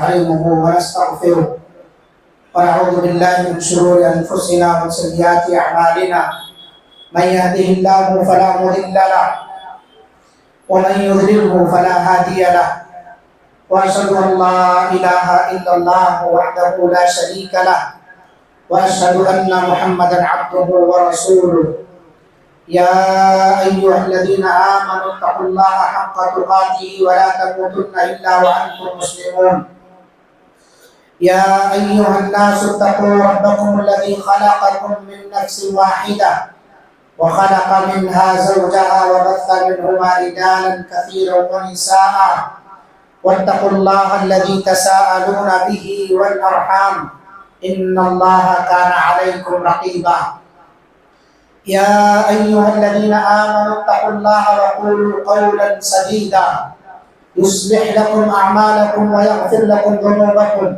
ونستعينه ونستغفره ونعوذ بالله من شرور أنفسنا وسيئات أعمالنا من يهده الله فلا مضل له ومن يضلله فلا هادي له وأشهد أن لا إله إلا الله وحده لا شريك له وأشهد أن محمدا عبده ورسوله يا أيها الذين آمنوا اتقوا الله حق تقاته ولا تموتن إلا وأنتم مسلمون يا أيها الناس اتقوا ربكم الذي خلقكم من نفس واحدة وخلق منها زوجها وبث منهما رجالا كثيرا ونساء واتقوا الله الذي تساءلون به والأرحام إن الله كان عليكم رقيبا يا أيها الذين آمنوا اتقوا الله وقولوا قولا سديدا يصلح لكم أعمالكم ويغفر لكم ذنوبكم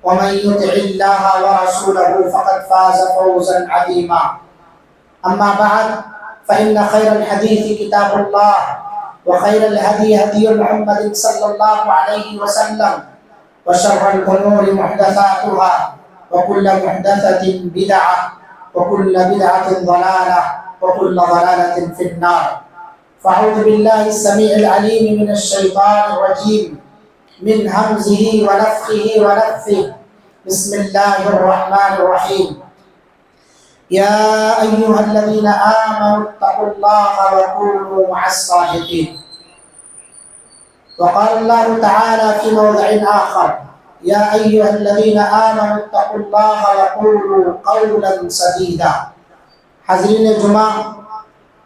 ومن يطع الله ورسوله فقد فاز فوزا عظيما أما بعد فإن خير الحديث كتاب الله وخير الهدي هدي محمد صلى الله عليه وسلم وشر الأمور محدثاتها وكل محدثة بدعة وكل بدعة ضلالة وكل ضلالة في النار فأعوذ بالله السميع العليم من الشيطان الرجيم من همزه ونفخه ونفثه بسم الله الرحمن الرحيم يا أيها الذين آمنوا اتقوا الله وكونوا مع الصادقين وقال الله تعالى في موضع آخر يا أيها الذين آمنوا اتقوا الله وقولوا قولا سديدا حاضرین جمعہ،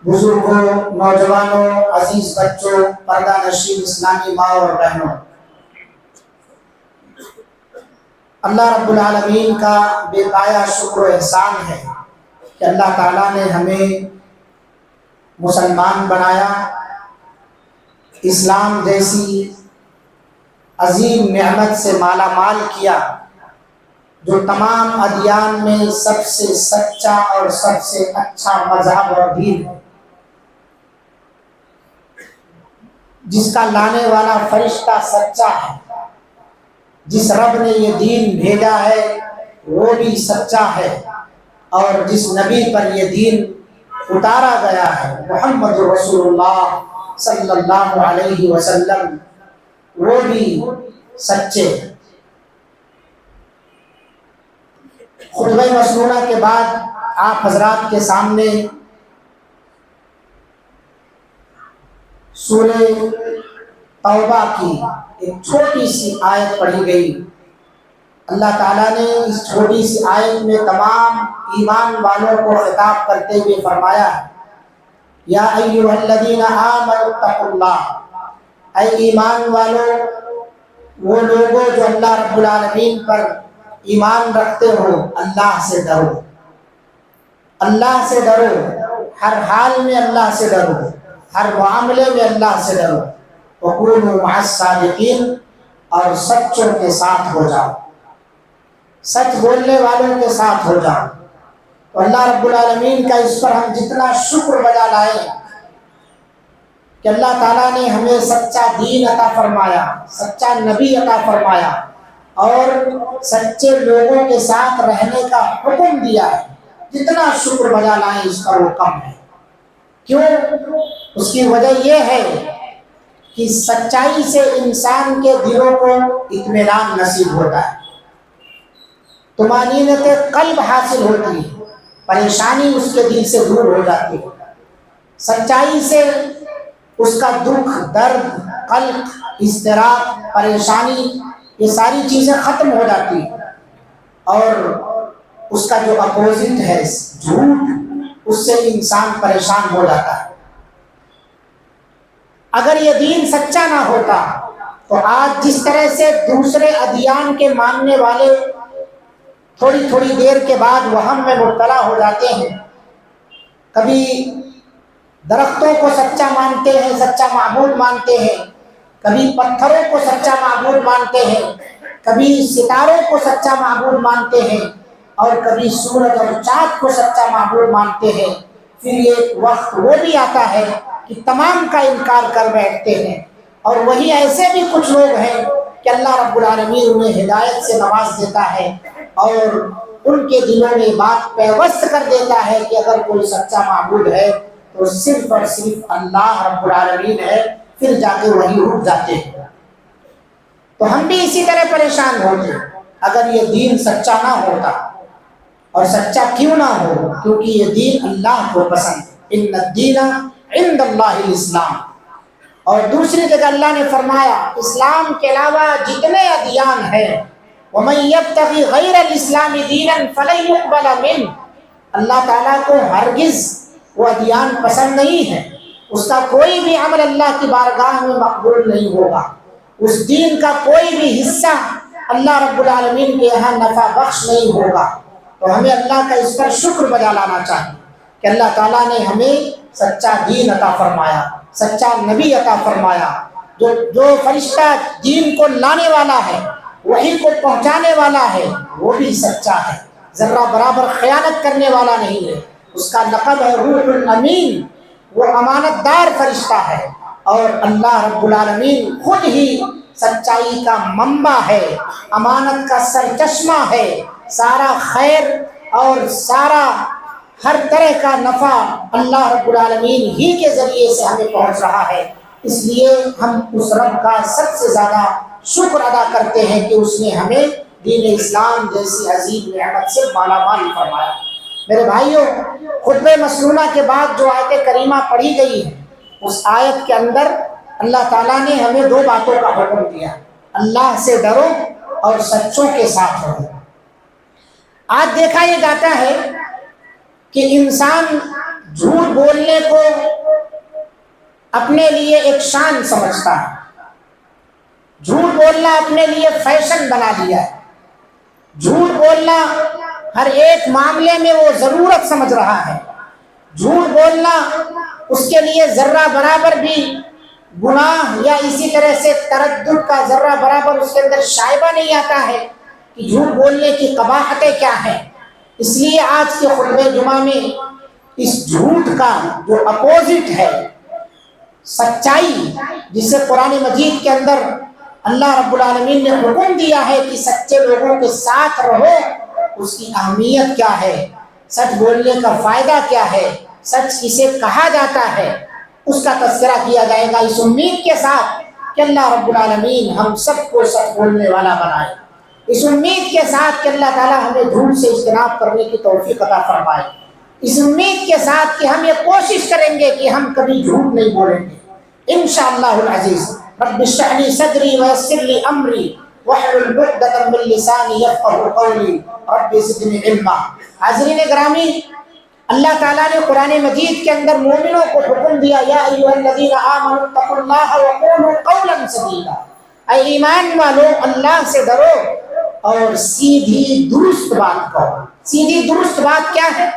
بزرگوں، نوجوانوں، عزیز بچوں، پردہ نشین اسلامی ماں اور بہنوں، اللہ رب العالمین کا بے پایا شکر و احسان ہے کہ اللہ تعالیٰ نے ہمیں مسلمان بنایا، اسلام جیسی عظیم نعمت سے مالا مال کیا جو تمام ادیان میں سب سے سچا اور سب سے اچھا مذہب اور دین ہے، جس کا لانے والا فرشتہ سچا ہے، جس رب نے یہ دین بھیجا ہے وہ بھی سچا ہے، اور جس نبی پر یہ دین اتارا گیا ہے محمد رسول اللہ صلی اللہ علیہ وسلم وہ بھی سچے ہیں۔ خطبہ مسنونہ کے بعد آپ حضرات کے سامنے سورہ توبہ کی ایک چھوٹی سی آیت پڑھی گئی۔ اللہ تعالیٰ نے اس چھوٹی سی آیت میں تمام ایمان والوں کو خطاب کرتے ہوئے فرمایا یا ایھا الذین آمنوا اتقوا اللہ، اے ایمان والوں، وہ لوگوں جو اللہ رب العالمین پر ایمان رکھتے ہو، اللہ سے ڈرو، اللہ سے ڈرو، ہر حال میں اللہ سے ڈرو، ہر معاملے میں اللہ سے ڈرو، وَكُونُوا مَعَ الصَّادِقِينَ، اور سچوں کے ساتھ ہو جاؤ، سچ بولنے والوں کے ساتھ ہو جاؤ۔ تو اللہ رب العالمین کا اس پر ہم جتنا شکر بجا لائیں کہ اللہ تعالیٰ نے ہمیں سچا دین عطا فرمایا، سچا نبی عطا فرمایا، اور سچے لوگوں کے ساتھ رہنے کا حکم دیا ہے، جتنا شکر بجا لائیں اس کا وہ کم ہے۔ کیوں؟ اس کی وجہ یہ ہے کہ سچائی سے انسان کے دلوں کو اطمینان نصیب ہوتا ہے، طمانینت قلب حاصل ہوتی ہے، پریشانی اس کے دل سے دور ہو جاتی ہے، سچائی سے اس کا دکھ، درد، قلق، اضطراب، پریشانی، یہ ساری چیزیں ختم ہو جاتی ہیں، اور اس کا جو اپوزٹ ہے جھوٹ، اس سے انسان پریشان ہو جاتا ہے۔ اگر یہ دین سچا نہ ہوتا تو آج جس طرح سے دوسرے ادیان کے ماننے والے تھوڑی تھوڑی دیر کے بعد وہم میں مبتلا ہو جاتے ہیں، کبھی درختوں کو سچا مانتے ہیں، سچا معبود مانتے ہیں، کبھی پتھروں کو سچا معبود مانتے ہیں، کبھی ستاروں کو سچا معبود مانتے ہیں، اور کبھی سورج اور چاند کو سچا معبود مانتے ہیں۔ پھر ایک وقت وہ بھی آتا ہے کہ تمام کا انکار کر بیٹھتے ہیں، اور وہی ایسے بھی کچھ لوگ ہیں کہ اللہ رب العالمین انہیں ہدایت سے نواز دیتا ہے اور ان کے دلوں میں بات پیوست کر دیتا ہے کہ اگر کوئی سچا معبود ہے تو صرف اور صرف اللہ رب العالمین ہے، پھر جا کے وہی اٹھ جاتے ہیں۔ تو ہم بھی اسی طرح پریشان ہوتے اگر یہ دین سچا نہ ہوتا، اور سچا کیوں نہ ہو؟ کیونکہ یہ دین اللہ کو پسند ہے، ان الدین عند اللہ الاسلام۔ اور دوسری جگہ اللہ نے فرمایا اسلام کے علاوہ جتنے ادیان ہیں وَمَن يَبْتَغِ غَيْرَ الْإِسْلَامِ دِينًا فَلَن يُقْبَلَ مِنْهُ، اللہ تعالیٰ کو ہرگز وہ ادیان پسند نہیں ہے، اس کا کوئی بھی عمل اللہ کی بارگاہ میں مقبول نہیں ہوگا، اس دین کا کوئی بھی حصہ اللہ رب العالمین کے یہاں نفع بخش نہیں ہوگا۔ تو ہمیں اللہ کا اس پر شکر بجا لانا چاہیے کہ اللہ تعالیٰ نے ہمیں سچا دین عطا فرمایا، سچا نبی عطا فرمایا، جو فرشتہ دین کو لانے والا ہے، وحی کو پہنچانے والا ہے، وہ بھی سچا ہے، ذرہ برابر خیانت کرنے والا نہیں ہے۔ اس کا لقب ہے روح الامین، وہ امانت دار فرشتہ ہے، اور اللہ رب العالمین خود ہی سچائی کا منبع ہے، امانت کا سرچشمہ ہے، سارا خیر اور سارا ہر طرح کا نفع اللہ رب العالمین ہی کے ذریعے سے ہمیں پہنچ رہا ہے۔ اس لیے ہم اس رب کا سب سے زیادہ شکر ادا کرتے ہیں کہ اس نے ہمیں دین اسلام جیسی عظیم نعمت سے مالا مال فرمایا۔ میرے بھائیوں، خطبہ مسنونہ کے بعد جو آیت کریمہ پڑھی گئی ہے، اس آیت کے اندر اللہ تعالیٰ نے ہمیں دو باتوں کا حکم دیا، اللہ سے ڈرو اور سچوں کے ساتھ رہو۔ آج دیکھا یہ جاتا ہے کہ انسان جھوٹ بولنے کو اپنے لیے ایک شان سمجھتا ہے، جھوٹ بولنا اپنے لیے فیشن بنا دیا ہے، جھوٹ بولنا ہر ایک معاملے میں وہ ضرورت سمجھ رہا ہے، جھوٹ بولنا اس کے لیے ذرہ برابر بھی گناہ یا اسی طرح سے تردد کا ذرہ برابر اس کے اندر شائبہ نہیں آتا ہے کہ جھوٹ بولنے کی قباحتیں کیا ہیں۔ اس لیے آج کے خطبہ جمعہ میں اس جھوٹ کا جو اپوزٹ ہے، سچائی، جسے قرآن مجید کے اندر اللہ رب العالمین نے حکم دیا ہے کہ سچے لوگوں کے ساتھ رہو، اس کی اہمیت کیا ہے، سچ بولنے کا فائدہ کیا ہے، سچ کسے کہا جاتا ہے، اس کا تذکرہ کیا جائے گا، اس امید کے ساتھ کہ اللہ رب العالمین ہم سب کو سچ بولنے والا بنائے، اس امید کے ساتھ کہ اللہ تعالیٰ ہمیں جھوٹ سے اجتناب کرنے کی توفیق عطا فرمائے، اس امید کے ساتھ کہ ہم یہ کوشش کریں گے کہ ہم کبھی جھوٹ نہیں بولیں گے انشاءاللہ العزیز۔ رب اشرح لی صدری ویسر لی امری واحلل عقدۃ من لسانی یفقهوا قولی رب زدنی علما۔ حاضرین گرامی، اللہ تعالیٰ نے قرآن مجید کے اندر مومنوں کو حکم دیا، یا ایھا الذین آمنوا اتقوا اللہ وقولوا قولا سدیدا، اے ایمان والو اللہ سے ڈرو اور سیدھی درست بات کہو۔ سیدھی درست بات کیا ہے؟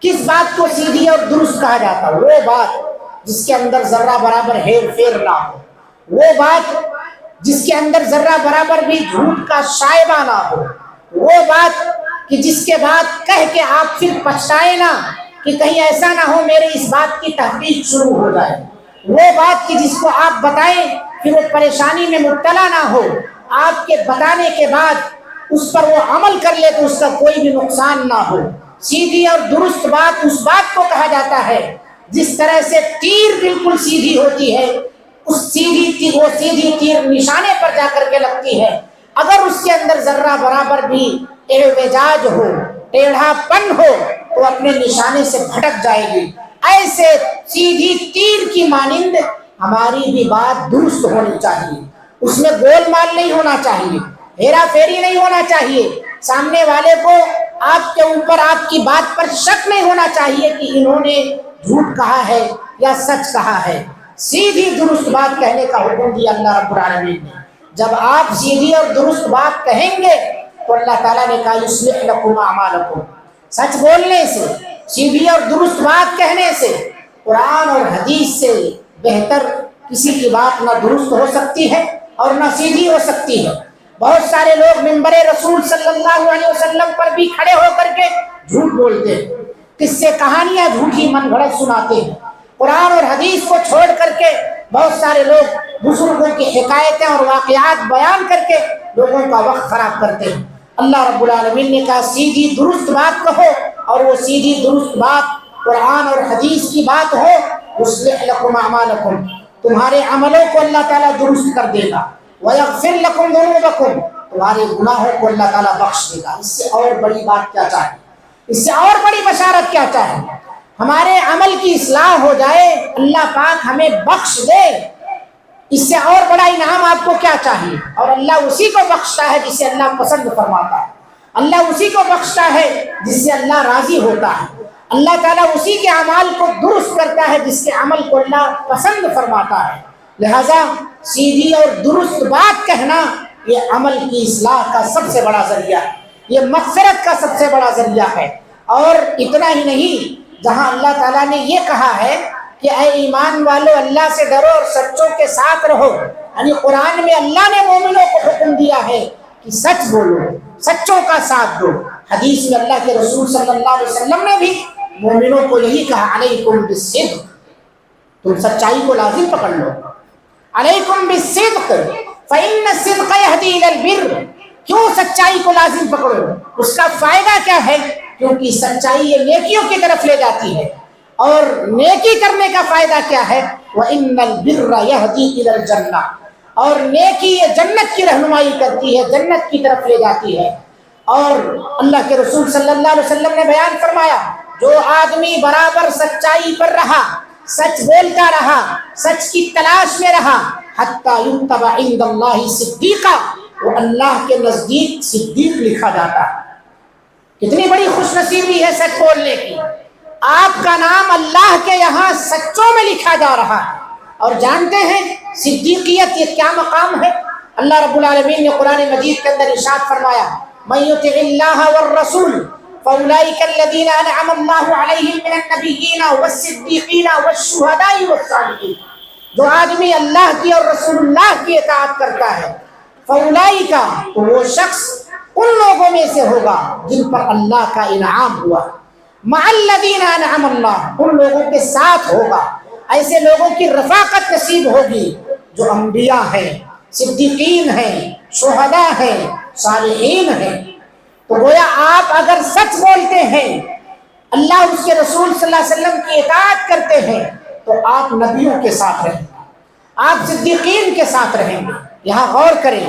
کس بات کو سیدھی اور درست کہا جاتا ہے؟ وہ بات جس کے اندر ذرہ برابر ہیر پھیر نہ ہو، وہ بات جس کے اندر ذرہ برابر بھی جھوٹ کا شائبہ نہ ہو، وہ بات کہ جس کے بعد کہہ کے آپ پھر پچھتائے نہ کہ کہیں ایسا نہ ہو میرے اس بات کی تحقیق شروع ہو جائے، وہ بات کہ جس کو آپ بتائیں پھر وہ پریشانی میں مبتلا نہ ہو، آپ کے بتانے کے بعد اس پر وہ عمل کر لے تو اس کا کوئی بھی نقصان نہ ہو۔ سیدھی اور درست بات اس بات کو کہا جاتا ہے جس طرح سے تیر بالکل سیدھی ہوتی ہے، وہ سیدھی تیر نشانے پر جا کر کے لگتی ہے، اگر اس کے اندر ذرہ برابر بھی اعوجاج ہو، ٹیڑھا پن ہو تو اپنے نشانے سے بھٹک جائے گی۔ ایسے سیدھی تیر کی مانند ہماری بھی بات درست ہونی چاہیے، اس میں گول مال نہیں ہونا چاہیے، ہیرا پھیری نہیں ہونا چاہیے، سامنے والے کو آپ کے اوپر آپ کی بات پر شک نہیں ہونا چاہیے کہ انہوں نے جھوٹ کہا ہے یا سچ کہا ہے۔ سیدھی درست بات کہنے کا حکم دیا اللہ رب العالمین نے۔ جب آپ سیدھی اور درست بات کہیں گے تو اللہ تعالیٰ نے کہا یصلح لکم اعمالکم، سچ بولنے سے، سیدھی اور درست بات کہنے سے، قرآن اور حدیث سے بہتر کسی کی بات نہ درست ہو سکتی ہے اور نہ سیدھی ہو سکتی ہے۔ بہت سارے لوگ منبر رسول صلی اللہ علیہ وسلم پر بھی کھڑے ہو کر کے جھوٹ بولتے ہیں، قصے کہانیاں جھوٹی من گھڑت سناتے ہیں، قرآن اور حدیث کو چھوڑ کر کے بہت سارے لوگ بزرگوں کی حکایتیں اور واقعات بیان کر کے لوگوں کا وقت خراب کرتے ہیں۔ اللہ رب العالمین نے کہا سیدھی درست بات کہو، اور وہ سیدھی درست بات قرآن اور حدیث کی بات ہو، یصلح لکم اعمالکم، تمہارے عملوں کو اللہ تعالیٰ درست کر دے گا، ویغفر لکم ذنوبکم، تمہارے گناہوں کو اللہ تعالیٰ بخش دے گا۔ اس سے اور بڑی بات کیا چاہے، اس سے اور بڑی بشارت کیا چاہے؟ ہمارے عمل کی اصلاح ہو جائے، اللہ پاک ہمیں بخش دے، اس سے اور بڑا انعام آپ کو کیا چاہیے؟ اور اللہ اسی کو بخشتا ہے جسے اللہ پسند فرماتا ہے، اللہ اسی کو بخشتا ہے جس سے اللہ راضی ہوتا ہے، اللہ تعالیٰ اسی کے اعمال کو درست کرتا ہے جس کے عمل کو اللہ پسند فرماتا ہے۔ لہذا سیدھی اور درست بات کہنا یہ عمل کی اصلاح کا سب سے بڑا ذریعہ ہے، یہ مغفرت کا سب سے بڑا ذریعہ ہے۔ اور اتنا ہی نہیں، جہاں اللہ تعالیٰ نے یہ کہا ہے کہ اے ایمان والو اللہ سے ڈرو اور سچوں کے ساتھ رہو، یعنی قرآن میں اللہ نے مومنوں کو حکم دیا ہے کہ سچ بولو، سچوں کا ساتھ دو۔ حدیث میں اللہ کے رسول صلی اللہ علیہ وسلم نے بھی مومنوں کو یہی کہا علیکم بالصدق، تم سچائی کو لازم پکڑ لو، علیکم بالصدق فإن الصدق يهدي إلى البر، کیوں سچائی کو لازم پکڑو؟ اس کا فائدہ کیا ہے؟ کیونکہ سچائی یہ نیکیوں کی طرف لے جاتی ہے، اور نیکی کرنے کا فائدہ کیا ہے؟ وَإِنَّ الْبِرَّ يَهْدِي إِلَى الْجَنَّةِ، اور نیکی یہ جنت کی رہنمائی کرتی ہے، جنت کی طرف لے جاتی ہے۔ اور اللہ کے رسول صلی اللہ علیہ وسلم نے بیان فرمایا جو آدمی برابر سچائی پر رہا، سچ بولتا رہا، سچ کی تلاش میں رہا، حتی یکتب عند اللہ صدیقا، وہ اللہ کے نزدیک صدیق لکھا جاتا ہے۔ کتنی بڑی خوش نصیبی ہے سچ بولنے کی، آپ کا نام اللہ کے یہاں سچوں میں لکھا جا رہا ہے۔ اور جانتے ہیں صدیقیت یہ کیا مقام ہے؟ اللہ رب العالمین نے قرآن مجید کے اندر ارشاد فرمایا من یطع اللہ والرسول فاولئک الذین انعم اللہ علیہم من النبیین والصدیقین والشہداء والصالحین، جو آدمی اللہ کی اور رسول اللہ کی اطاعت کرتا ہے، فاولئک، تو وہ شخص ان لوگوں میں سے ہوگا جن پر اللہ کا انعام ہوا، مع الذین انعم اللہ، ان لوگوں کے ساتھ ہوگا، ایسے لوگوں کی رفاقت نصیب ہوگی جو انبیاء ہیں، صدیقین ہیں، شہداء ہیں، صالحین ہیں۔ تو گویا آپ اگر سچ بولتے ہیں، اللہ اس کے رسول صلی اللہ علیہ وسلم کی اطاعت کرتے ہیں، تو آپ نبیوں کے ساتھ رہیں گے، آپ صدیقین کے ساتھ رہیں گے۔ یہاں غور کریں،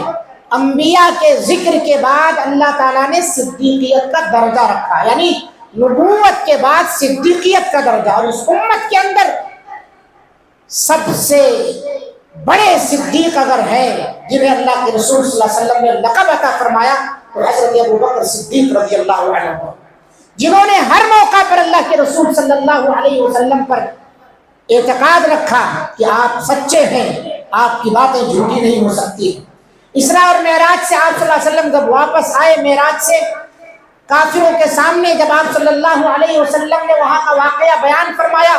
انبیاء کے ذکر کے بعد اللہ تعالیٰ نے صدیقیت کا درجہ رکھا، یعنی نبوت کے بعد صدیقیت کا درجہ، اور اس امت کے اندر سب سے بڑے صدیق اگر ہیں جنہیں اللہ کے رسول صلی اللہ علیہ وسلم نے لقب عطا فرمایا تو حضرت ابوبکر صدیق رضی اللہ عنہ، جنہوں نے ہر موقع پر اللہ کے رسول صلی اللہ علیہ وسلم پر اعتقاد رکھا کہ آپ سچے ہیں، آپ کی باتیں جھوٹی نہیں ہو سکتی۔ اسراء اور معراج سے آپ صلی اللہ علیہ وسلم جب واپس آئے معراج سے، کافروں کے سامنے جب آپ صلی اللہ علیہ وسلم نے وہاں کا واقعہ بیان فرمایا،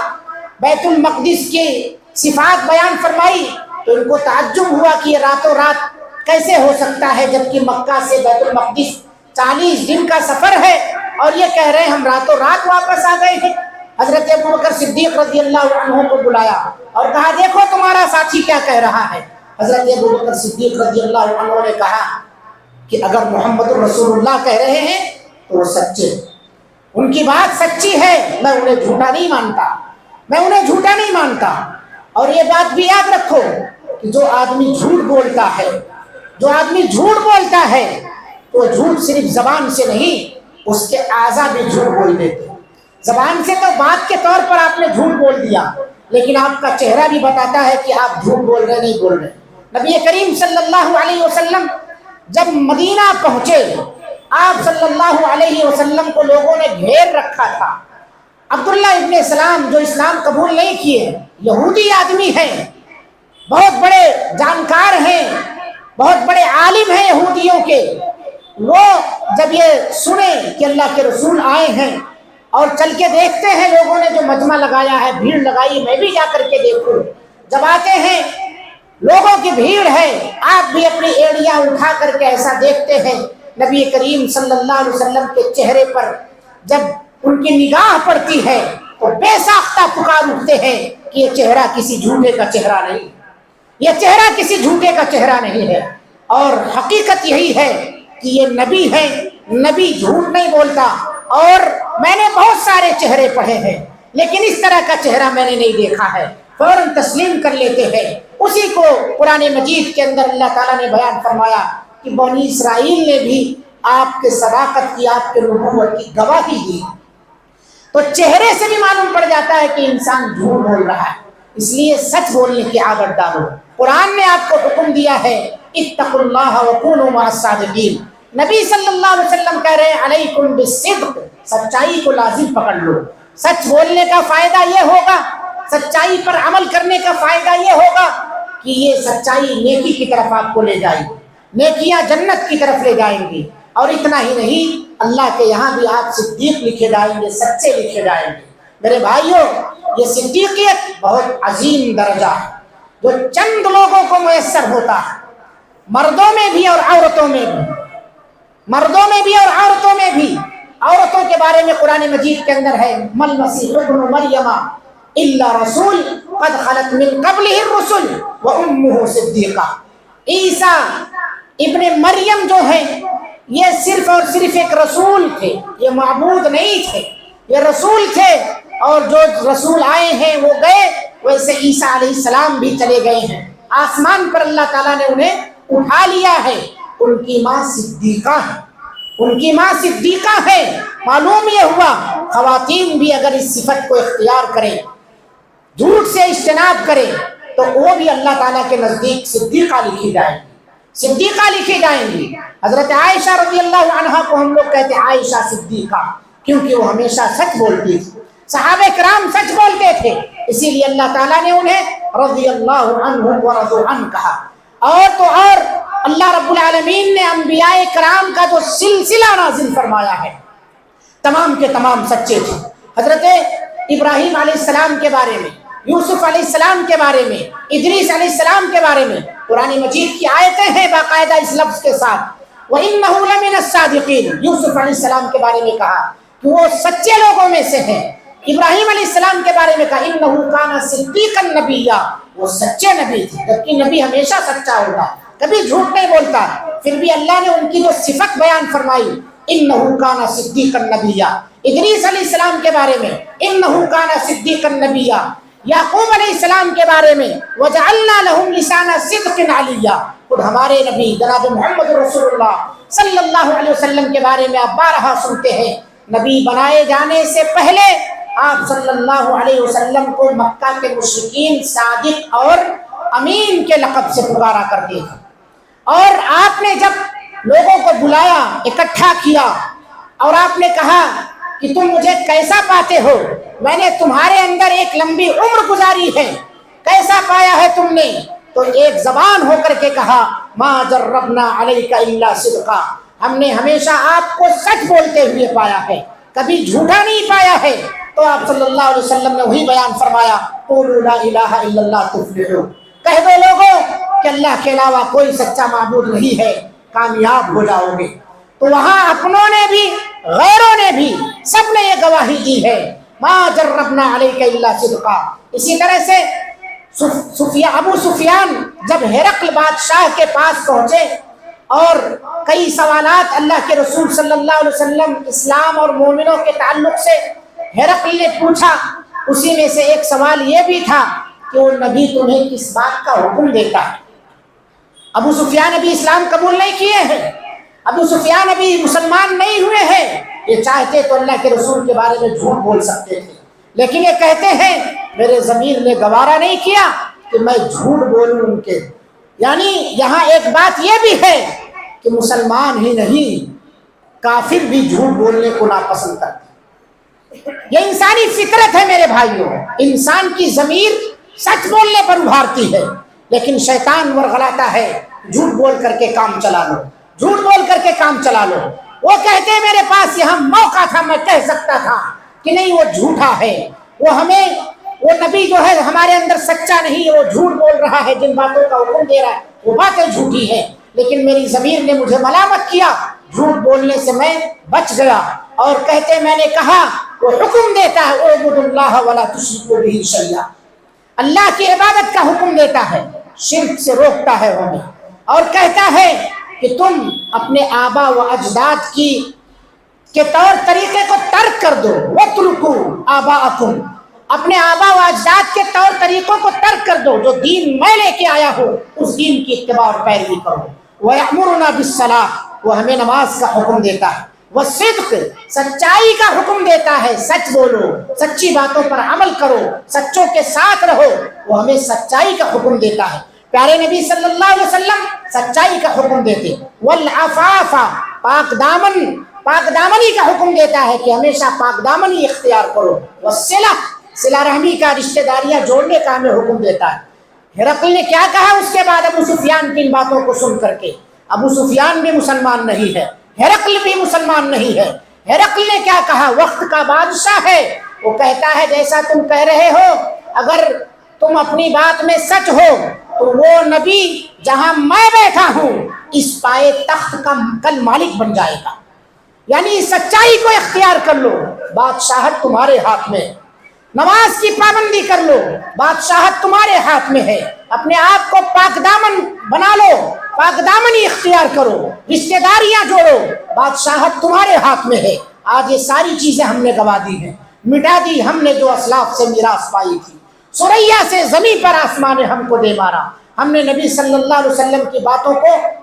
بیت المقدس کی صفات بیان فرمائی، تو ان کو تعجب ہوا کہ یہ راتوں رات کیسے ہو سکتا ہے، جبکہ مکہ سے بیت المقدس 40 دن کا سفر ہے، اور یہ کہہ رہے ہیں ہم راتوں رات واپس آ گئے ہیں۔ حضرت ابوبکر صدیق رضی اللہ عنہ کو بلایا اور کہا دیکھو تمہارا ساتھی کیا کہہ رہا ہے۔ حضرت ابوبکر صدیق رضی اللہ عنہ نے کہا کہ اگر محمد الرسول اللہ کہہ رہے ہیں تو وہ سچے، ان کی بات سچی ہے، میں انہیں جھوٹا نہیں مانتا، میں انہیں جھوٹا نہیں مانتا۔ اور یہ بات بھی یاد رکھو کہ جو آدمی جھوٹ بولتا ہے، جو آدمی جھوٹ بولتا ہے، تو جھوٹ صرف زبان سے نہیں، اس کے اعضاء بھی جھوٹ بول دیتے۔ زبان سے تو بات کے طور پر آپ نے جھوٹ بول دیا، لیکن آپ کا چہرہ بھی بتاتا ہے کہ آپ جھوٹ بول رہے نہیں بول رہے۔ نبی کریم صلی اللہ علیہ وسلم جب مدینہ پہنچے، آپ صلی اللہ علیہ وسلم کو لوگوں نے گھیر رکھا تھا۔ عبداللہ ابن سلام جو اسلام قبول نہیں کیے، یہودی آدمی ہیں، بہت بڑے جانکار ہیں، بہت بڑے عالم ہیں یہودیوں کے، وہ جب یہ سنے کہ اللہ کے رسول آئے ہیں اور چل کے دیکھتے ہیں، لوگوں نے جو مجمع لگایا ہے، بھیڑ لگائی، میں بھی جا کر کے دیکھوں، جب آتے ہیں لوگوں کی بھیڑ ہے، آپ بھی اپنی ایڑیاں اٹھا کر کے ایسا دیکھتے ہیں، نبی کریم صلی اللہ علیہ وسلم کے چہرے پر جب ان کی نگاہ پڑتی ہے تو بے ساختہ پکار اٹھتے ہیں کہ یہ چہرہ کسی جھوٹے کا چہرہ نہیں، یہ چہرہ کسی جھوٹے کا چہرہ نہیں ہے، اور حقیقت یہی ہے کہ یہ نبی ہے، نبی جھوٹ نہیں بولتا۔ اور میں نے بہت سارے چہرے پڑھے ہیں لیکن اس طرح کا چہرہ میں نے نہیں دیکھا ہے، فوراً تسلیم کر لیتے ہیں۔ اسی کو قرآن مجید کے اندر اللہ تعالیٰ نے بیان فرمایا کہ بنی اسرائیل نے بھی آپ کے صداقت کی، آپ کے نبوت کی گواہی دی۔ تو چہرے سے بھی معلوم پڑ جاتا ہے کہ انسان جھوٹ بول رہا ہے، اس لیے سچ بولنے کی عادت ڈالو۔ قرآن نے آپ کو حکم دیا ہے اتقوا اللہ وکونوا مع الصادقین۔ نبی صلی اللہ علیہ وسلم کہہ رہے ہیں علیکم بالصدق، سچائی کو لازم پکڑ لو۔ سچ بولنے کا فائدہ یہ ہوگا، سچائی پر عمل کرنے کا فائدہ یہ ہوگا کہ یہ سچائی نیکی کی طرف آپ کو لے جائے گی، نیکیاں جنت کی طرف لے جائیں گی۔ اور اتنا ہی نہیں، اللہ کے یہاں بھی آپ صدیق لکھے جائیں گے، سچے لکھے جائیں گے۔ میرے بھائیوں، یہ صدیقیت بہت عظیم درجہ ہے جو چند لوگوں کو میسر ہوتا ہے، مردوں میں بھی اور عورتوں میں بھی، مردوں میں بھی اور عورتوں میں بھی۔ عورتوں کے بارے میں قرآن مجید کے اندر ہے مل مسیح ابن مریم الا رسول قد خلت من قبلہ الرسل وامہ صدیقہ۔ عیسیٰ ابن مریم جو ہے یہ صرف اور صرف ایک رسول تھے، یہ معبود نہیں تھے، یہ رسول تھے، اور جو رسول آئے ہیں وہ گئے، ویسے عیسیٰ علیہ السلام بھی چلے گئے ہیں، آسمان پر اللہ تعالیٰ نے انہیں اٹھا لیا ہے۔ ان کی ماں صدیقہ ہے، ان کی ماں صدیقہ ہے۔ معلوم یہ ہوا خواتین بھی اگر اس صفت کو اختیار کریں، جھوٹ سے اجتناب کریں، تو وہ بھی اللہ تعالیٰ کے نزدیک صدیقہ لکھی جائیں گی، صدیقہ لکھی جائیں گی۔ حضرت عائشہ رضی اللہ عنہا کو ہم لوگ کہتے ہیں عائشہ صدیقہ، کیونکہ وہ ہمیشہ سچ بولتی تھی، صحابہ کرام سچ بولتے تھے، اسی لیے اللہ تعالیٰ نے انہیں رضی اللہ عنہم ورضوا عنہ کہا۔ اور تو اور اللہ رب العالمین نے انبیاء کرام کا جو سلسلہ نازل فرمایا ہے، تمام کے تمام سچے تھے۔ حضرت ابراہیم علیہ السلام کے بارے میں، یوسف علیہ السلام کے بارے میں، ادریس علیہ السلام کے بارے میں قرآن مجید کی آیتیں ہیں باقاعدہ اس لفظ کے ساتھ وَإِنَّهُ لَمِنَ الصَّادِقِينَ۔ یوسف علیہ السلام کے بارے میں کہا کہ وہ سچے لوگوں میں سے ہیں۔ ابراہیم علیہ السلام کے بارے میں کہا إِنَّهُ كَانَ صِدِّيقًا نَبِيًّا، وہ سچے نبی تھے، جبکہ نبی ہمیشہ سچا ہوتا، کبھی جھوٹ نہیں بولتا۔ پھر بھی اللہ نے ان کی جو صفت بیان فرمائی إِنَّهُ كَانَ صِدِّيقًا نَبِيًّا۔ ادریس علیہ السلام کے بارے میں إِنَّهُ كَانَ صِدِّيقًا نَبِيًّا۔ یعقوب علیہ السلام کے بارے میں وَجَعَلْنَا لَهُمْ لِسَانَ صِدْقٍ عَلِيًّا۔ خود ہمارے نبی جناب محمد رسول اللہ صلی اللہ علیہ وسلم کے بارے میں آپ بارہا سنتے ہیں، نبی بنائے جانے سے پہلے آپ صلی اللہ علیہ وسلم کو مکہ کے مشرکین صادق اور امین کے لقب سے پکارا کرتے تھے۔ اور آپ نے جب لوگوں کو بلایا، اکٹھا کیا، اور آپ نے کہا کہ تم مجھے کیسا پاتے ہو، میں نے تمہارے اندر ایک لمبی عمر گزاری ہے، کیسا پایا ہے تم نے؟ تو ایک زبان ہو کر کے کہا ما جربنا علیک الا صدقا، ہم نے ہمیشہ آپ کو سچ بولتے ہوئے پایا ہے، کبھی جھوٹا نہیں پایا ہے۔ تو آپ صلی اللہ علیہ وسلم نے وہی بیان فرمایا قولوا لا الہ الا اللہ تفلحوا، کہہ دو لوگوں کہ اللہ کے علاوہ کوئی سچا معبود نہیں ہے، کامیاب ہو جاؤ گے۔ تو وہاں اپنوں نے بھی غیروں نے بھی سب نے یہ گواہی دی ہے ما جربنا علیک الا صدقا۔ اسی طرح سے ابو سفیان جب ہرقل بادشاہ کے پاس پہنچے اور کئی سوالات اللہ کے رسول صلی اللہ علیہ وسلم اسلام اور مومنوں کے تعلق سے ہرقل نے پوچھا، اسی میں سے ایک سوال یہ بھی تھا کہ وہ نبی تمہیں کس بات کا حکم دیتا ہے؟ ابو سفیان ابھی اسلام قبول نہیں کیے ہیں، ابو سفیان ابھی مسلمان نہیں ہوئے ہیں، یہ چاہتے تو اللہ کے رسول کے بارے میں جھوٹ بول سکتے تھے، لیکن یہ کہتے ہیں میرے ضمیر نے گوارا نہیں کیا کہ میں جھوٹ بولوں ان کے۔ یعنی یہاں ایک بات یہ بھی ہے کہ مسلمان ہی نہیں، کافر بھی جھوٹ بولنے کو ناپسند کرتے۔ یہ انسانی فطرت ہے میرے بھائیوں، انسان کی ضمیر سچ بولنے پر ابھارتی ہے، لیکن شیطان ورغلاتا ہے جھوٹ بول کر کے کام چلا لو، جھوٹ بول کر کے کام چلا لو۔ وہ کہتے ہیں میرے پاس یہاں موقع تھا، میں کہہ سکتا تھا کہ نہیں وہ جھوٹا ہے، وہ نبی جو ہے ہمارے اندر سچا نہیں ہے، وہ جھوٹ بول رہا ہے، جن باتوں کا حکم دے رہا ہے وہ باتیں جھوٹی ہیں، لیکن میری ضمیر نے مجھے ملامت کیا، جھوٹ بولنے سے میں بچ گیا۔ اور کہتے میں نے کہا وہ حکم دیتا ہے اعبدوا اللہ ولا تشرکوا بہ شیئا، اللہ کی عبادت کا حکم دیتا ہے، شرک سے روکتا ہے ہمیں، اور کہتا ہے کہ تم اپنے آبا و اجداد کے طور طریقے کو ترک کر دو، وَاتْرُكُوا آبَاءَكُمْ، اپنے آبا و اجداد کے طور طریقوں کو ترک کر دو، جو دین میں لے کے آیا ہو اس دین کی اتباع اور پیروی کرو۔ وَيَأْمُرُنَا بِالصَّلَاةِ، وہ ہمیں نماز کا حکم دیتا ہے، والصدق، سچائی کا حکم دیتا ہے، سچ بولو، سچی باتوں پر عمل کرو، سچوں کے ساتھ رہو، وہ ہمیں سچائی کا حکم دیتا ہے۔ پیارے نبی صلی اللہ علیہ وسلم سچائی کا حکم دیتے، والعفاف، پاک دامنی کا حکم دیتا ہے کہ ہمیشہ پاک دامنی اختیار کرو، والصلہ، صلہ رحمی کا، رشتہ داریاں جوڑنے کا ہمیں حکم دیتا ہے۔ ہرقل نے کیا کہا اس کے بعد ابو سفیان کی ان باتوں کو سن کر کے؟ ابو سفیان بھی مسلمان نہیں ہے، ہرقل بھی مسلمان نہیں ہے۔ ہرقل نے کیا کہا؟ وقت کا بادشاہ ہے، وہ کہتا ہے جیسا تم کہہ رہے ہو، اگر تم اپنی بات میں سچ ہو تو وہ نبی جہاں میں بیٹھا ہوں اس پائے تخت کا کل مالک بن جائے گا، یعنی سچائی کو اختیار کر لو، بادشاہت تمہارے ہاتھ میں، نماز کی پابندی کر لو، بادشاہت تمہارے ہاتھ میں ہے، اپنے آپ کو پاک دامن بنا لو، پاک دامنی اختیار کرو، رشتہ داریاں جوڑو، بادشاہت تمہارے ہاتھ میں ہے۔ آج یہ ساری چیزیں ہم نے گوا دی ہیں، مٹا دی ہم نے جو اسلاف سے میراث پائی تھی۔ سریا سے زمین پر آسمان نے ہم کو دے مارا، ہم نے نبی صلی اللہ علیہ وسلم کی باتوں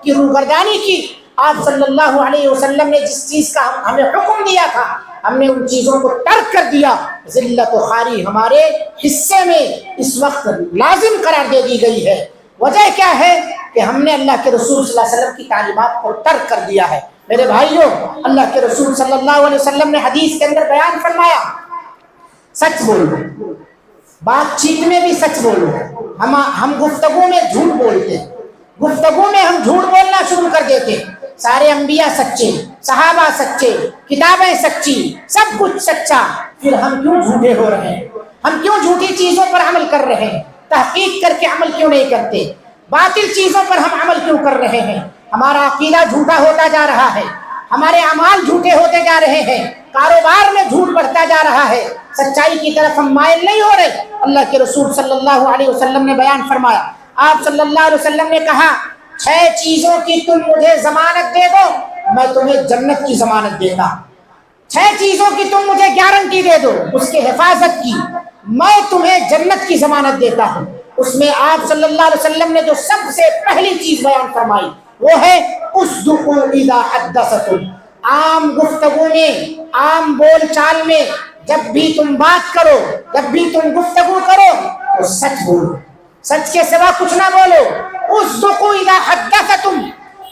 کی روگردانی کی۔ آپ صلی اللہ علیہ وسلم نے جس چیز کا ہمیں حکم دیا تھا ہم نے ان چیزوں کو ترک کر دیا، ذلت و خواری ہمارے حصے میں اس وقت لازم قرار دے دی گئی ہے۔ وجہ کیا ہے کہ ہم نے اللہ کے رسول صلی اللہ علیہ وسلم کی تعلیمات کو ترک کر دیا ہے۔ میرے بھائیوں، اللہ کے رسول صلی اللہ علیہ وسلم نے حدیث کے اندر بیان فرمایا، سچ بولو، بات چیت میں بھی سچ بولو۔ ہم گفتگو میں جھوٹ بولتے ہیں، گفتگو میں ہم جھوٹ بولنا شروع کر دیتے ہیں۔ سارے انبیاء سچے، صحابہ سچے، کتابیں سچی، سب کچھ سچا، پھر ہم کیوں جھوٹے ہو رہے ہیں؟ ہم کیوں جھوٹی چیزوں پر عمل کر رہے ہیں؟ تحقیق کر کے عمل کیوں نہیں کرتے؟ باطل چیزوں پر ہم عمل کیوں کر رہے ہیں؟ ہمارا عقیدہ جھوٹا ہوتا جا رہا ہے، ہمارے اعمال جھوٹے ہوتے جا رہے ہیں، کاروبار میں جھوٹ بڑھتا جا رہا ہے، سچائی کی طرف ہم مائل نہیں ہو رہے۔ اللہ کے رسول صلی اللہ علیہ وسلم نے بیان فرمایا، آپ صلی اللہ علیہ وسلم نے کہا، 6 چیزوں کی تم مجھے ضمانت دے دو میں تمہیں جنت کی ضمانت دے گا۔ 6 چیزوں کی تم مجھے گارنٹی دے دو اس کے حفاظت کی، میں تمہیں جنت کی ضمانت دیتا ہوں۔ اس میں آپ صلی اللہ علیہ وسلم نے جو سب سے پہلی چیز بیان فرمائی وہ ہے اصدقوا اذا حدثتم، عام گفتگو میں، عام بول چال میں جب بھی تم بات کرو، جب بھی تم گفتگو کرو تو سچ بولو، سچ کے سوا کچھ نہ بولو۔ اصدقوا اذا حدثتم،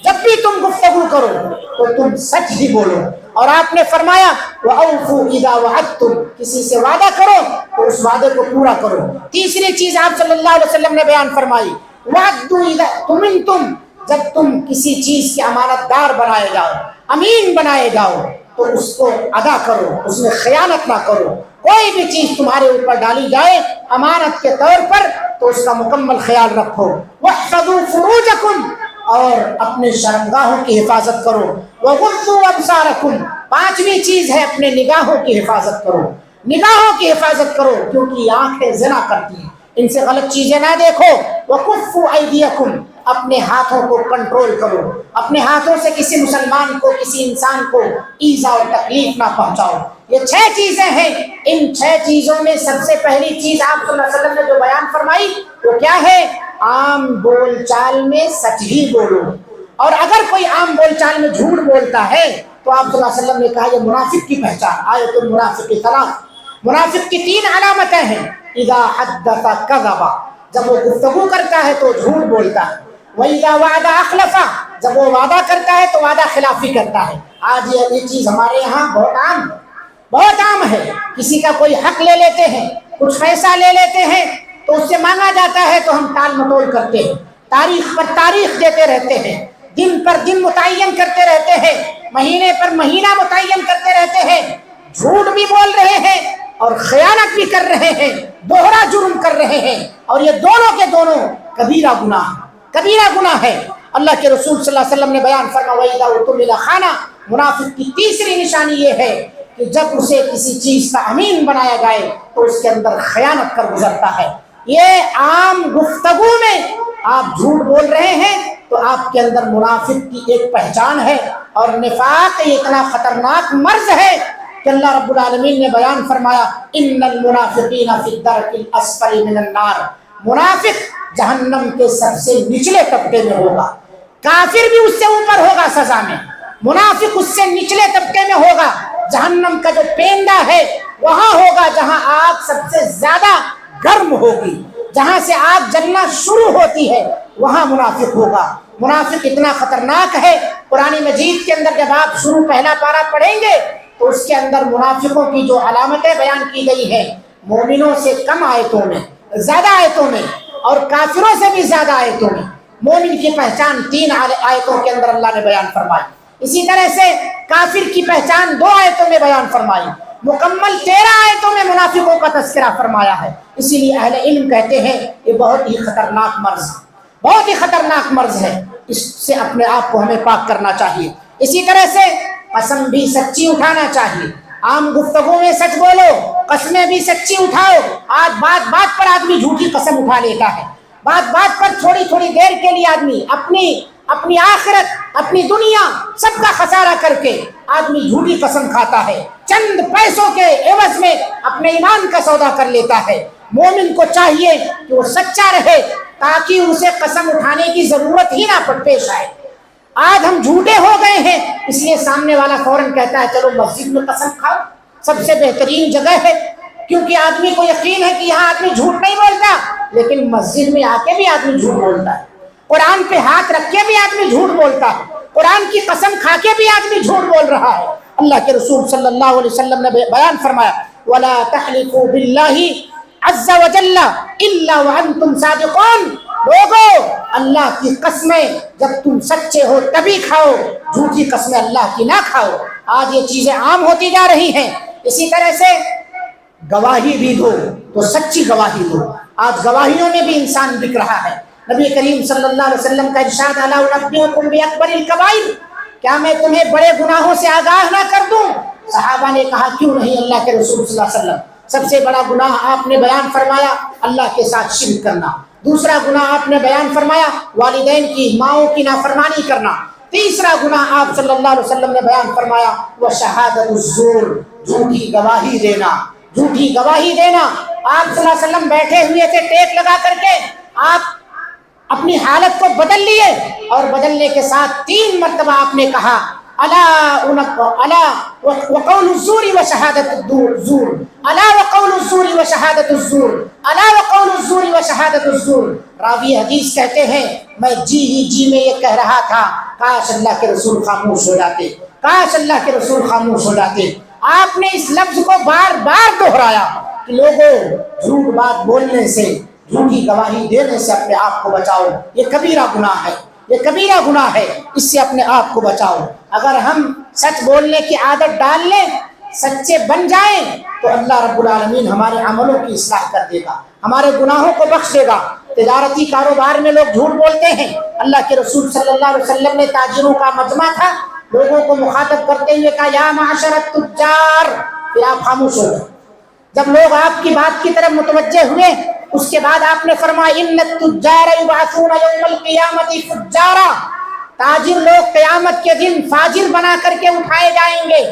جب بھی تم گفتگو کرو تو تم سچ ہی بولو۔ اور آپ نے فرمایا وَأَوْفُوا إِذَا وَعَدتُّمْ، کسی سے وعدہ کرو تو اس وعدے کو پورا کرو۔ تیسری چیز آپ صلی اللہ علیہ وسلم نے بیان فرمائی وَعَدُّوا إِذَا تُمِنْتُمْ، جب تم کسی چیز کے امانت دار بنائے جاؤ، امین بنائے جاؤ تو اس کو ادا کرو، اس میں خیانت نہ کرو۔ کوئی بھی چیز تمہارے اوپر ڈالی جائے امانت کے طور پر تو اس کا مکمل خیال رکھو۔ وَاحْفَظُوا فُرُوجَكُمْ، اور اپنے شرمگاہوں کی حفاظت کرو۔ وَغُضُّوا أَبْصَارَكُمْ، 5ویں چیز ہے اپنے نگاہوں کی حفاظت کرو، نگاہوں کی حفاظت کرو کیونکہ آنکھیں زنا کرتی ہیں، ان سے غلط چیزیں نہ دیکھو۔ وَكُفُّوا أَيْدِيَكُمْ، اپنے ہاتھوں کو کنٹرول کرو، اپنے ہاتھوں سے کسی مسلمان کو، کسی انسان کو ایذا اور تکلیف نہ پہنچاؤ۔ یہ 6 چیزیں ہیں، ان 6 چیزوں میں سب سے پہلی چیز آپ صلی اللہ علیہ وسلم نے جو بیان فرمائی وہ کیا ہے؟ عام بول چال میں سچ ہی بولو، اور اگر کوئی عام بول چال میں جھوٹ بولتا ہے تو آپ صلی اللہ علیہ وسلم نے کہا یہ منافق کی پہچان، آیۃ المنافق 3، منافق کی 3 علامتیں ہیں۔ اذا حدث کذب، جب وہ گفتگو کرتا ہے تو جھوٹ بولتا ہے۔ وَإِذَا وَعَدَ أَخْلَفَ، جب وہ وعدہ کرتا ہے تو وعدہ خلافی کرتا ہے۔ آج یہ چیز ہمارے یہاں بہت عام ہے، کسی کا کوئی حق لے لیتے ہیں، کچھ پیسہ لے لیتے ہیں تو اس سے مانگا جاتا ہے تو ہم ٹال مٹول کرتے ہیں، تاریخ پر تاریخ دیتے رہتے ہیں، دن پر دن متعین کرتے رہتے ہیں، مہینے پر مہینہ متعین کرتے رہتے ہیں، جھوٹ بھی بول رہے ہیں اور خیانت بھی کر رہے ہیں، دوہرا جرم کر رہے ہیں، اور یہ دونوں کے دونوں کبیرہ گناہ ہے۔ اللہ کے رسول صلی اللہ علیہ وسلم نے بیان فرمایا وَإِذَا اؤْتُمِنَ خَانَ، منافق کی تیسری نشانی یہ ہے کہ جب اسے کسی چیز کا امین بنایا جائے تو اس کے اندر خیانت کر گزرتا ہے۔ یہ عام گفتگو میں آپ جھوٹ بول رہے ہیں تو آپ کے اندر منافق کی ایک پہچان ہے، اور نفاق یہ اتنا خطرناک مرض ہے کہ اللہ رب العالمین نے بیان فرمایا ان المنافقین فی الدرک الاسفل من النار، منافق جہنم کے سب سے نچلے طبقے میں ہوگا، کافر بھی اس سے اوپر ہوگا سزا میں، منافق اس سے نچلے طبقے میں ہوگا، جہنم کا جو پینڈا ہے وہاں ہوگا جہاں آگ سب سے زیادہ گرم ہوگی، جہاں سے آگ جلنا شروع ہوتی ہے وہاں منافق ہوگا۔ منافق اتنا خطرناک ہے، قرآن مجید کے اندر جب آپ شروع پہلا پارہ پڑھیں گے تو اس کے اندر منافقوں کی جو علامتیں بیان کی گئی ہیں، مومنوں سے کم آیتوں میں، زیادہ آیتوں میں، اور کافروں سے بھی زیادہ آیتوں میں مومن کی پہچان 3 آیتوں کے اندر اللہ نے بیان فرمائی، اسی طرح سے کافر کی پہچان 2 آیتوں میں بیان فرمائی، مکمل 13 آیتوں میں منافقوں کا تذکرہ فرمایا ہے۔ اسی لیے اہل علم کہتے ہیں یہ بہت ہی خطرناک مرض، بہت ہی خطرناک مرض ہے، اس سے اپنے آپ کو ہمیں پاک کرنا چاہیے۔ اسی طرح سے قسم بھی سچی اٹھانا چاہیے، عام گفتگو میں سچ بولو، قسمیں بھی سچی اٹھاؤ۔ آج بات بات پر آدمی جھوٹی قسم اٹھا لیتا ہے، بات بات پر تھوڑی تھوڑی دیر کے لیے آدمی اپنی آخرت، اپنی دنیا سب کا خسارہ کر کے آدمی جھوٹی قسم کھاتا ہے، چند پیسوں کے عوض میں اپنے ایمان کا سودا کر لیتا ہے۔ مومن کو چاہیے کہ وہ سچا رہے تاکہ اسے قسم اٹھانے کی ضرورت ہی نہ پیش آئے۔ آج ہم جھوٹے ہو گئے ہیں، اس لیے سامنے والا فوراً کہتا ہے چلو مسجد میں قسم کھاؤ، سب سے بہترین جگہ ہے، کیونکہ آدمی کو یقین ہے کہ یہاں آدمی جھوٹ نہیں بولتا، لیکن مسجد میں آ کے بھی آدمی جھوٹ بولتا ہے، قرآن پہ ہاتھ رکھ کے بھی آدمی جھوٹ بولتا ہے، قرآن کی قسم کھا کے بھی آدمی جھوٹ بول رہا ہے۔ اللہ کے رسول صلی اللہ علیہ وسلم نے بیان فرمایا وَلَا تَحْلِفُوا بِاللَّهِ عز وجل الا وانتم صادقون، لوگو اللہ کی قسمیں جب تم سچے ہو تبھی کھاؤ، جھوٹی قسمیں اللہ کی نہ کھاؤ۔ آج یہ چیزیں عام ہوتی جا رہی ہیں۔ اسی طرح سے گواہی بھی دو تو سچی گواہی دو، آج گواہیوں میں بھی انسان بک رہا ہے۔ نبی کریم صلی اللہ علیہ وسلم کا ارشاد الا انبئکم باکبر الکبائر، کیا میں تمہیں بڑے گناہوں سے آگاہ نہ کر دوں؟ صحابہ نے کہا کیوں نہیں اللہ کے رسول صلی اللہ علیہ وسلم؟ سب سے بڑا گناہ آپ نے بیان فرمایا اللہ کے ساتھ شرک کرنا، دوسرا گناہ آپ نے بیان فرمایا والدین کی، ماؤں کی نافرمانی کرنا، تیسرا گناہ آپ صلی اللہ علیہ وسلم نے بیان فرمایا وہ شہادت الزور، جھوٹی گواہی دینا، جھوٹی گواہی دینا۔ آپ صلی اللہ علیہ وسلم بیٹھے ہوئے تھے ٹیک لگا کر کے، آپ اپنی حالت کو بدل لیے، اور بدلنے کے ساتھ 3 مرتبہ آپ نے کہا الا وقول الزور وشهادة الزور، الا وقول الزور وشهادة الزور، الا وقول الزور وشهادة الزور۔ راوی حدیث کہتے ہیں میں جی ہی جی میں یہ کہہ رہا تھا کاش اللہ کے رسول خاموش ہو جاتے، کاش اللہ کے رسول خاموش ہو جاتے۔ آپ نے اس لفظ کو بار بار دہرایا کہ لوگوں جھوٹ بات بولنے سے، جھوٹی گواہی دینے سے اپنے آپ کو بچاؤ، یہ کبیرہ گناہ ہے، یہ کبیرہ گناہ ہے، اس سے اپنے آپ کو بچاؤ۔ اگر ہم سچ بولنے کی عادت ڈال لیں، سچے بن جائیں، تو اللہ رب العالمین ہمارے عملوں کی اصلاح کر دے گا، ہمارے گناہوں کو بخش دے گا۔ تجارتی کاروبار میں لوگ جھوٹ بولتے ہیں، اللہ کے رسول صلی اللہ علیہ وسلم نے تاجروں کا مجمع تھا، لوگوں کو مخاطب کرتے ہوئے کہا یا معاشر التجار، پھر آپ خاموش ہو گئے۔ جب لوگ آپ کی بات کی طرف متوجہ ہوئے، اس کے بعد آپ نے فرمایا ان التجار یبعثون یوم القیامۃ فجارا، تاجر لوگ قیامت کے دن فاجر بنا کر کے اٹھائے جائیں گے،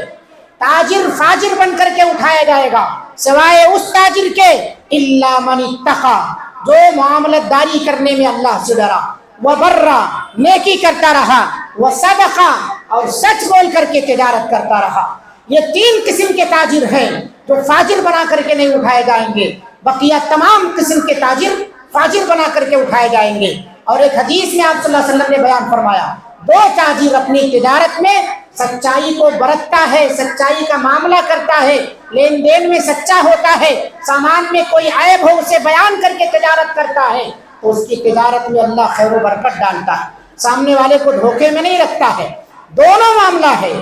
تاجر فاجر بن کر کے اٹھایا جائے گا، سوائے اس تاجر کے الا من اتقى، جو معاملت داری کرنے میں اللہ سے ڈرا، وبرا، نیکی کرتا رہا، وصدقہ، اور سچ بول کر کے تجارت کرتا رہا۔ یہ 3 قسم کے تاجر ہیں جو فاجر بنا کر کے نہیں اٹھائے جائیں گے، بقیہ تمام قسم کے تاجر فاجر بنا کر کے اٹھائے جائیں گے۔ اور ایک حدیث میں آپ صلی اللہ علیہ وسلم نے بیان فرمایا 2 تاجر اپنی تجارت میں سچائی کو برتتا ہے، سچائی کا معاملہ کرتا ہے، لین دین میں سچا ہوتا ہے، سامان میں کوئی عیب ہو اسے بیان کر کے تجارت کرتا ہے، تو اس کی تجارت میں اللہ خیر و برکت ڈالتا ہے، سامنے والے کو دھوکے میں نہیں رکھتا ہے۔ دونوں معاملہ ہے،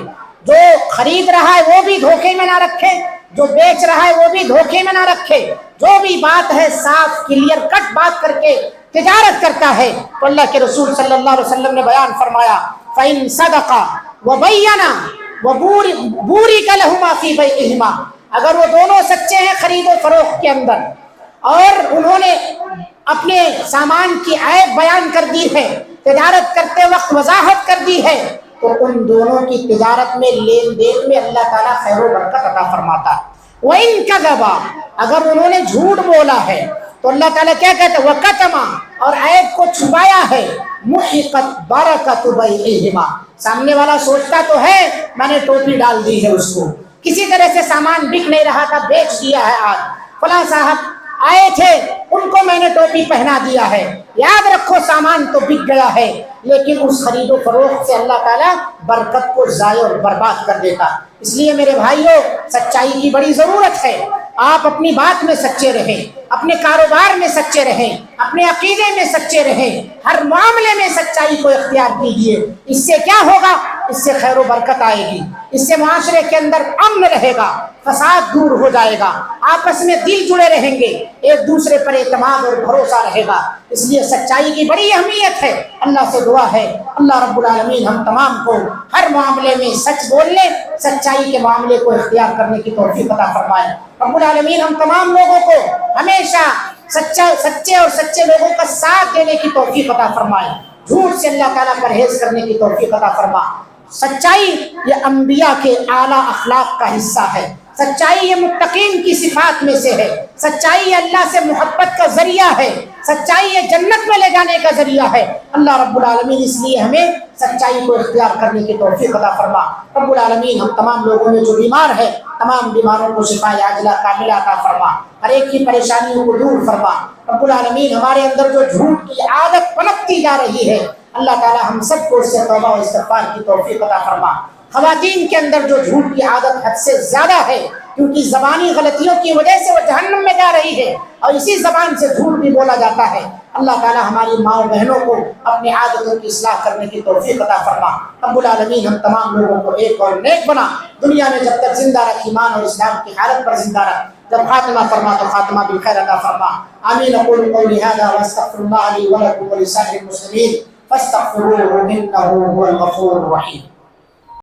جو خرید رہا ہے وہ بھی دھوکے میں نہ رکھے، جو بیچ رہا ہے وہ بھی دھوکے میں نہ رکھے، جو بھی بات ہے صاف کلیئر کٹ بات کر کے تجارت کرتا ہے، تو اللہ کے رسول صلی اللہ علیہ وسلم نے بیان فرمایا فَإِن صَدَقَا وَبَيَّنَا وَبُورِكَ لَهُمَا فِي بَيْعِهِمَا، اگر وہ دونوں سچے ہیں خرید و فروخت کے اندر، اور انہوں نے اپنے سامان کی عیب بیان کر دی ہے، تجارت کرتے وقت وضاحت کر دی ہے، تو ان دونوں کی تجارت میں، لین دین میں اللہ تعالیٰ خیر و برکت عطا فرماتا ہے۔ وَإِن كَذَبَا، اگر انہوں نے جھوٹ بولا ہے تو اللہ تعالیٰ کیا کہتا ہے؟ وَكَتَمَا، اور عیب کو چھپایا ہے، مُحِقَتْ بَرَكَةُ بَيْعِهِمَا، سامنے والا سوچتا تو ہے میں نے ٹوپی ڈال دی ہے اس کو، کسی طرح سے سامان بک نہیں رہا تھا، بیچ دیا ہے، آج فلاں صاحب آئے تھے ان کو میں نے ٹوپی پہنا دیا ہے، یاد رکھو سامان تو بک گیا ہے، لیکن اس خرید و فروخت سے اللہ تعالیٰ برکت کو ضائع اور برباد کر دیتا۔ اس لیے میرے بھائیوں، سچائی کی بڑی ضرورت ہے۔ آپ اپنی بات میں سچے رہیں، اپنے کاروبار میں سچے رہیں، اپنے عقیدے میں سچے رہیں، ہر معاملے میں سچائی کو اختیار کیجیے۔ اس سے کیا ہوگا؟ اس سے خیر و برکت آئے گی، اس سے معاشرے کے اندر امن رہے گا، فساد دور ہو جائے گا، آپس میں دل جڑے رہیں گے، ایک دوسرے پر اعتماد اور بھروسہ رہے گا۔ اس لیے سچائی کی بڑی اہمیت ہے۔ اللہ سے دعا ہے اللہ رب العالمین ہم تمام کو ہر معاملے میں سچ بولنے، سچائی کے معاملے کو اختیار کرنے کی توفیق عطا فرمائے۔ رب العالمین ہم تمام لوگوں کو ہمیشہ سچے اور سچے لوگوں کا ساتھ دینے کی توفیق عطا فرمائے، جھوٹ سے اللہ تعالیٰ پرہیز کرنے کی توفیق عطا فرما۔ سچائی یہ انبیاء کے اعلیٰ اخلاق کا حصہ ہے، سچائی یہ متقین کی صفات میں سے ہے، سچائی یہ اللہ سے محبت کا ذریعہ ہے، سچائی یہ جنت میں لے جانے کا ذریعہ ہے۔ اللہ رب العالمین اس لیے ہمیں سچائی کو اختیار کرنے کی توفیق عطا فرما۔ رب العالمین ہم تمام لوگوں میں جو بیمار ہے تمام بیماروں کو شفا عاجلہ کاملہ عطا فرما، ہر ایک کی پریشانیوں کو دور فرما۔ رب العالمین ہمارے اندر جو جھوٹ کی عادت پنپتی جا رہی ہے اللہ تعالی ہم سب کو اس سے توبہ و استغفار کی توفیق عطا فرما۔ خواتین کے اندر جو جھوٹ کی عادت حد سے زیادہ ہے، کیونکہ زبانی غلطیوں کی وجہ سے وہ جہنم میں جا رہی ہے، اور اسی زبان سے جھوٹ بھی بولا جاتا ہے۔ اللہ تعالی ہماری ماں و بہنوں کو اپنی عادتوں کی اصلاح کرنے کی توفیق عطا فرما۔ رب العالمین ہم تمام لوگوں کو ایک اور نیک بنا، دنیا میں جب تک زندہ رکھ، ایمان اور اسلام کی حالت پر زندہ رکھ، جب خاتمہ فرما تو خاتمہ بالخیر عطا فرما۔ آمین۔ اقول قولی ھذا واستغفر اللہ لی ولکم ولسائر المسلمین فاستغفروہ انہ هو الغفور الرحیم۔